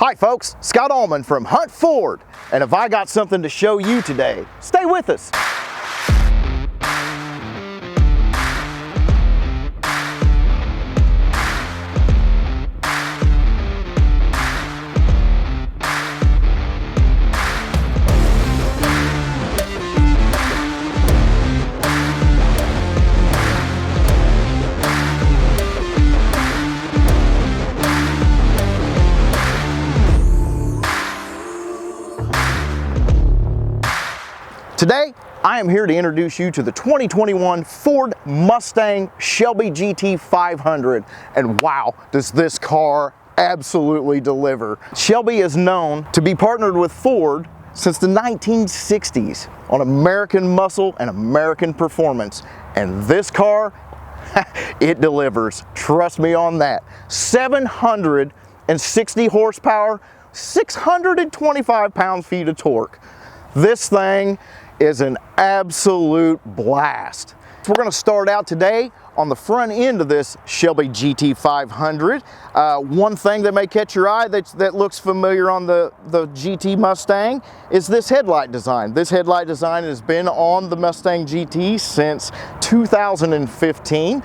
Hi folks, Scott Allman from Hunt Ford, and have I got something to show you today. Stay with us. Today, I am here to introduce you to the 2021 Ford Mustang Shelby GT500, and wow, does this car absolutely deliver. Shelby is known to be partnered with Ford since the 1960s on American muscle and American performance, and this car, it delivers. Trust me on that. 760 horsepower, 625 pound-feet of torque. This thing is an absolute blast. So we're going to start out today on the front end of this Shelby GT500. One thing that may catch your eye that looks familiar on the GT Mustang is this headlight design. This headlight design has been on the Mustang GT since 2015.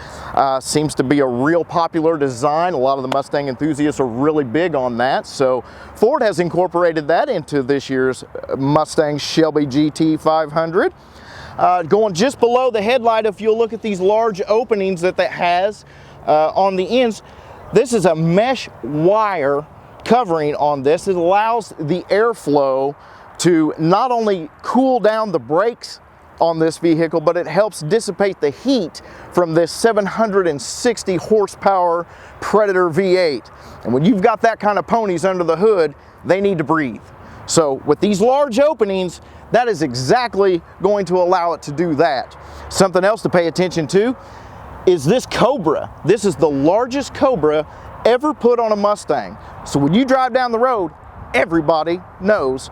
Seems to be a real popular design. A lot of the Mustang enthusiasts are really big on that. So Ford has incorporated that into this year's Mustang Shelby GT500. Going just below the headlight, if you'll look at these large openings that has on the ends, this is a mesh wire covering on this. It allows the airflow to not only cool down the brakes on this vehicle, but it helps dissipate the heat from this 760 horsepower Predator V8. And when you've got that kind of ponies under the hood, they need to breathe. So with these large openings, that is exactly going to allow it to do that. Something else to pay attention to is this Cobra. This is the largest Cobra ever put on a Mustang. So when you drive down the road, everybody knows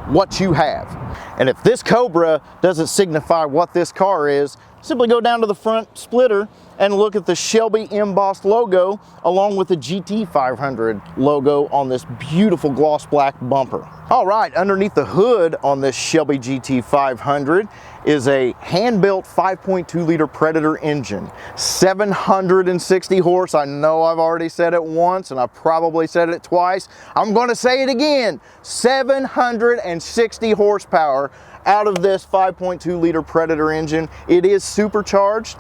what you have. And if this Cobra doesn't signify what this car is, simply go down to the front splitter and look at the Shelby embossed logo along with the GT500 logo on this beautiful gloss black bumper. All right, underneath the hood on this Shelby GT500 is a hand-built 5.2 liter Predator engine, 760 horse. I know I've already said it once and I probably said it twice. I'm going to say it again, 760 horsepower out of this 5.2 liter Predator engine. It is supercharged.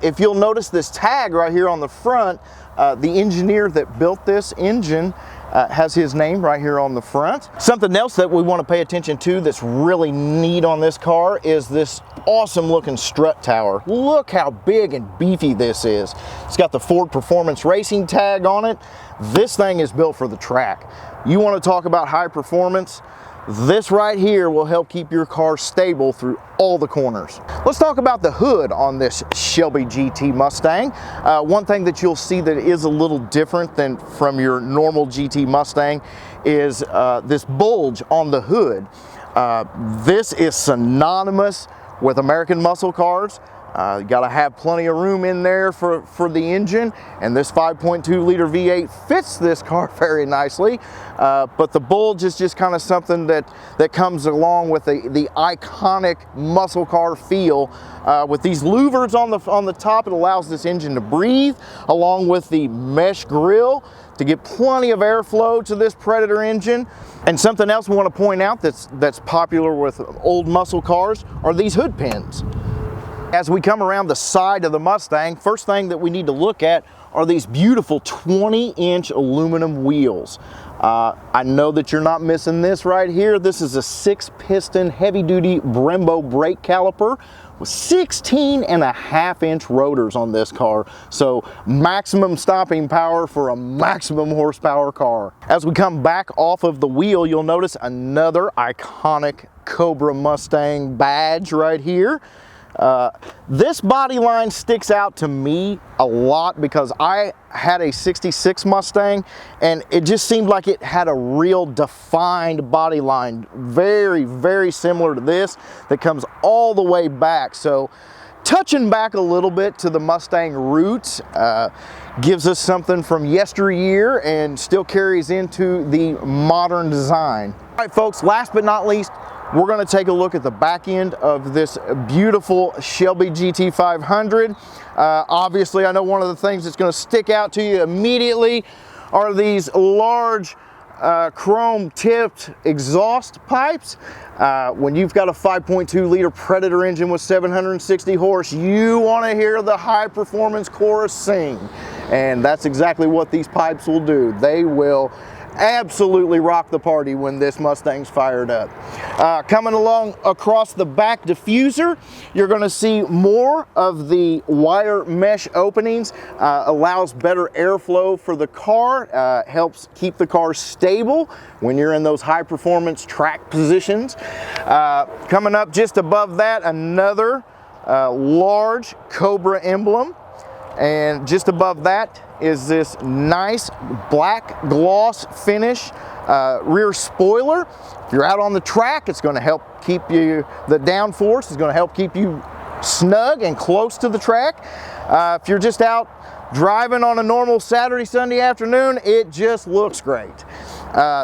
If you'll notice this tag right here on the front, the engineer that built this engine has his name right here on the front. Something else that we want to pay attention to that's really neat on this car is this awesome looking strut tower. Look how big and beefy this is. It's got the Ford Performance Racing tag on it. This thing is built for the track. You want to talk about high performance? This right here will help keep your car stable through all the corners. Let's talk about the hood on this Shelby GT Mustang. One thing that you'll see that is a little different than from your normal GT Mustang is this bulge on the hood. This is synonymous with American muscle cars. You gotta have plenty of room in there for the engine, and this 5.2 liter V8 fits this car very nicely. But the bulge is just kind of something that comes along with the iconic muscle car feel. With these louvers on the top, it allows this engine to breathe, along with the mesh grille to get plenty of airflow to this Predator engine. And something else we want to point out that's popular with old muscle cars are these hood pins. As we come around the side of the Mustang, first thing that we need to look at are these beautiful 20-inch aluminum wheels. I know that you're not missing this right here. This is a 6-piston heavy-duty Brembo brake caliper with 16.5-inch rotors on this car. So maximum stopping power for a maximum horsepower car. As we come back off of the wheel, you'll notice another iconic Cobra Mustang badge right here. This body line sticks out to me a lot because I had a 66 Mustang and it just seemed like it had a real defined body line, very, very similar to this, that comes all the way back. So touching back a little bit to the Mustang roots, gives us something from yesteryear and still carries into the modern design. All right, folks, last but not least, we're going to take a look at the back end of this beautiful Shelby GT500. Obviously, I know one of the things that's going to stick out to you immediately are these large chrome tipped exhaust pipes. When you've got a 5.2 liter Predator engine with 760 horse, you want to hear the high performance chorus sing. And that's exactly what these pipes will do. They will absolutely rock the party when this Mustang's fired up. Coming along across the back diffuser, you're going to see more of the wire mesh openings. Allows better airflow for the car, helps keep the car stable when you're in those high performance track positions. Coming up just above that, another large Cobra emblem. And just above that is this nice black gloss finish rear spoiler. If you're out on the track, it's going to help keep you, the downforce is going to help keep you snug and close to the track. If you're just out driving on a normal Saturday, Sunday afternoon, it just looks great.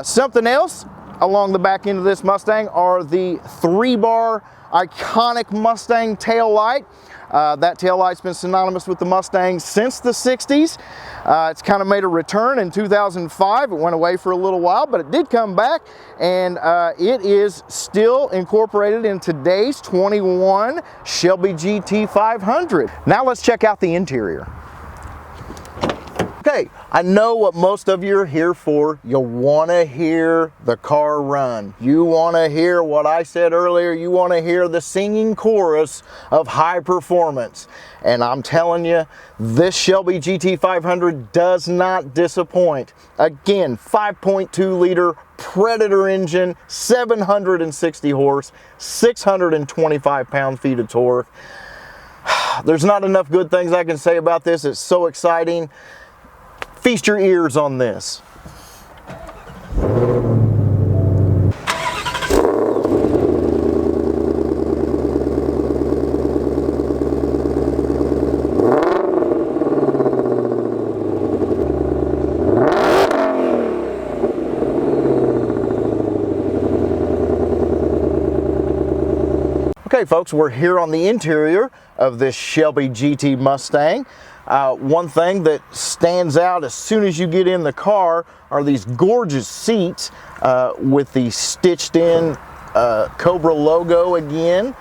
Something else along the back end of this Mustang are the 3-bar iconic Mustang tail light. That tail light's been synonymous with the Mustang since the 60s. It's kind of made a return in 2005. It went away for a little while, but it did come back, and it is still incorporated in today's 21 Shelby GT500. Now let's check out the interior. Okay, I know what most of you are here for. You want to hear the car run. You want to hear what I said earlier. You want to hear the singing chorus of high performance. And I'm telling you, this Shelby GT500 does not disappoint. Again, 5.2 liter Predator engine, 760 horse, 625 pound-feet of torque. There's not enough good things I can say about this. It's so exciting. Feast your ears on this. Okay, folks, we're here on the interior of this Shelby GT Mustang. One thing that stands out as soon as you get in the car are these gorgeous seats with the stitched in Cobra logo again.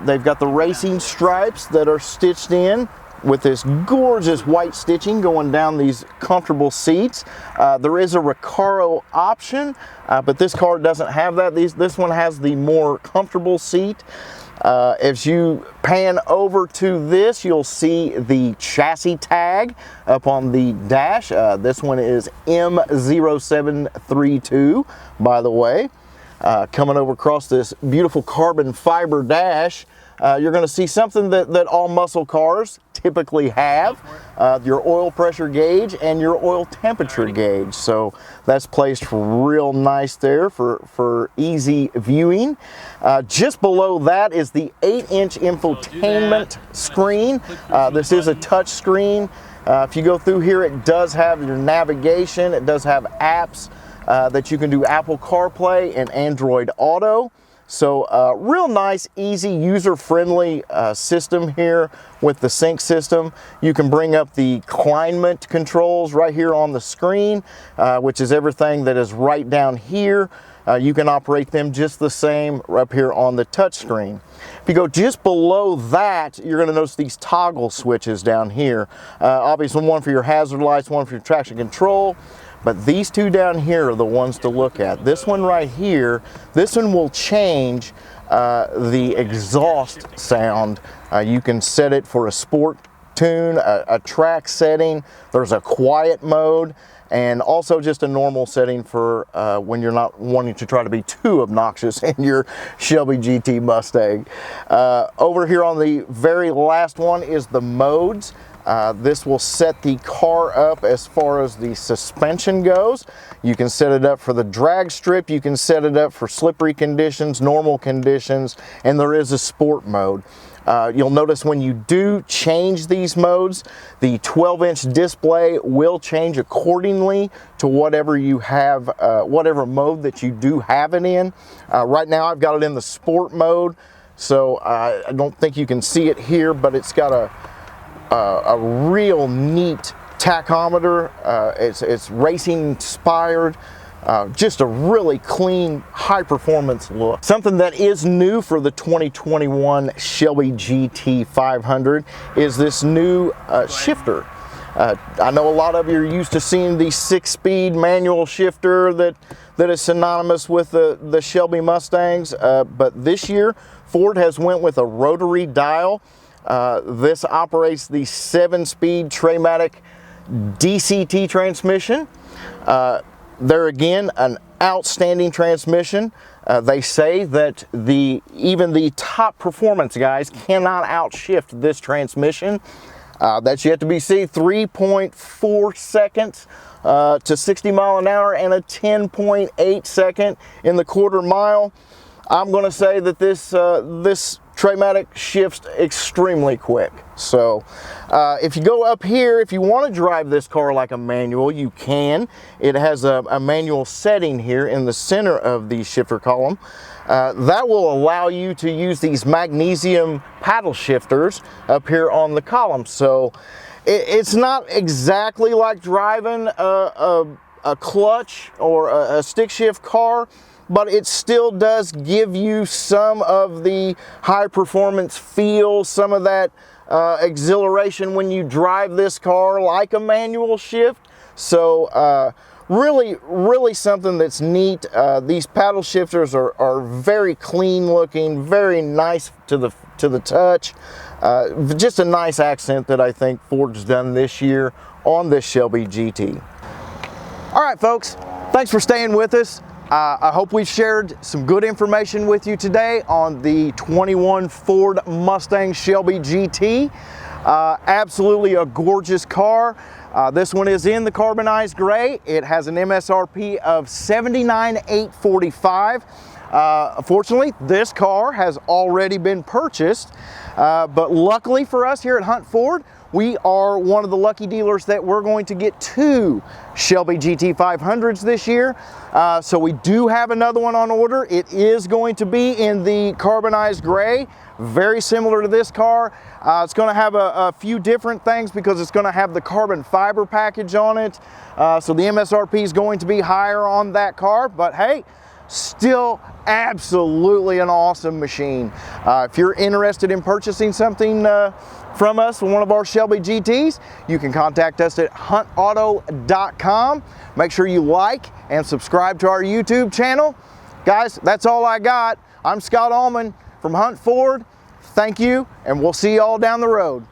They've got the racing stripes that are stitched in with this gorgeous white stitching going down these comfortable seats. There is a Recaro option, but this car doesn't have that. This one has the more comfortable seat. As you pan over to this, you'll see the chassis tag up on the dash. This one is M0732, by the way. Coming over across this beautiful carbon fiber dash, you're going to see something that all muscle cars typically have, your oil pressure gauge and your oil temperature gauge. So that's placed real nice there for easy viewing. Just below that is the 8-inch infotainment screen. This is a touch screen. If you go through here, it does have your navigation. It does have apps that you can do Apple CarPlay and Android Auto. So real nice, easy, user-friendly system here with the sync system. You can bring up the climate controls right here on the screen, which is everything that is right down here. You can operate them just the same up here on the touch screen. If you go just below that, you're going to notice these toggle switches down here. Obviously one for your hazard lights, one for your traction control. But these two down here are the ones to look at. This one right here, this one will change the exhaust sound. You can set it for a sport tune, a track setting. There's a quiet mode, and also just a normal setting for when you're not wanting to try to be too obnoxious in your Shelby GT Mustang. Over here on the very last one is the modes. This will set the car up as far as the suspension goes. You can set it up for the drag strip, you can set it up for slippery conditions, normal conditions, and there is a sport mode. You'll notice when you do change these modes, the 12-inch display will change accordingly to whatever you have, whatever mode that you do have it in. Right now I've got it in the sport mode, so I don't think you can see it here, but it's got a real neat tachometer. It's racing inspired. Just a really clean, high performance look. Something that is new for the 2021 Shelby GT500 is this new shifter. I know a lot of you are used to seeing the 6-speed manual shifter that is synonymous with the Shelby Mustangs, but this year Ford has went with a rotary dial. This operates the 7-speed Traymatic DCT transmission. They're again an outstanding transmission. They say that even the top performance guys cannot outshift this transmission. That's yet to be seen. 3.4 seconds to 60 mile an hour and a 10.8 second in the quarter mile. I'm going to say that this Traymatic shifts extremely quick. So if you go up here, if you want to drive this car like a manual, you can. It has a manual setting here in the center of the shifter column. That will allow you to use these magnesium paddle shifters up here on the column. So it's not exactly like driving a clutch or a stick shift car, but it still does give you some of the high performance feel, some of that exhilaration when you drive this car like a manual shift. So really something that's neat. These paddle shifters are very clean looking, very nice to the touch. Just a nice accent that I think Ford's done this year on this Shelby GT. All right, folks, thanks for staying with us. I hope we've shared some good information with you today on the 21 Ford Mustang Shelby GT. Absolutely a gorgeous car. This one is in the carbonized gray. It has an MSRP of $79,845. Fortunately, this car has already been purchased, but luckily for us here at Hunt Ford, we are one of the lucky dealers that we're going to get 2 Shelby GT500s this year. So we do have another one on order. It is going to be in the carbonized gray, very similar to this car. It's going to have a few different things because it's going to have the carbon fiber package on it. So the MSRP is going to be higher on that car, but hey, still absolutely an awesome machine. If you're interested in purchasing something from us, one of our Shelby GTs, you can contact us at huntauto.com. Make sure you like and subscribe to our YouTube channel. Guys, that's all I got. I'm Scott Allman from Hunt Ford. Thank you, and we'll see you all down the road.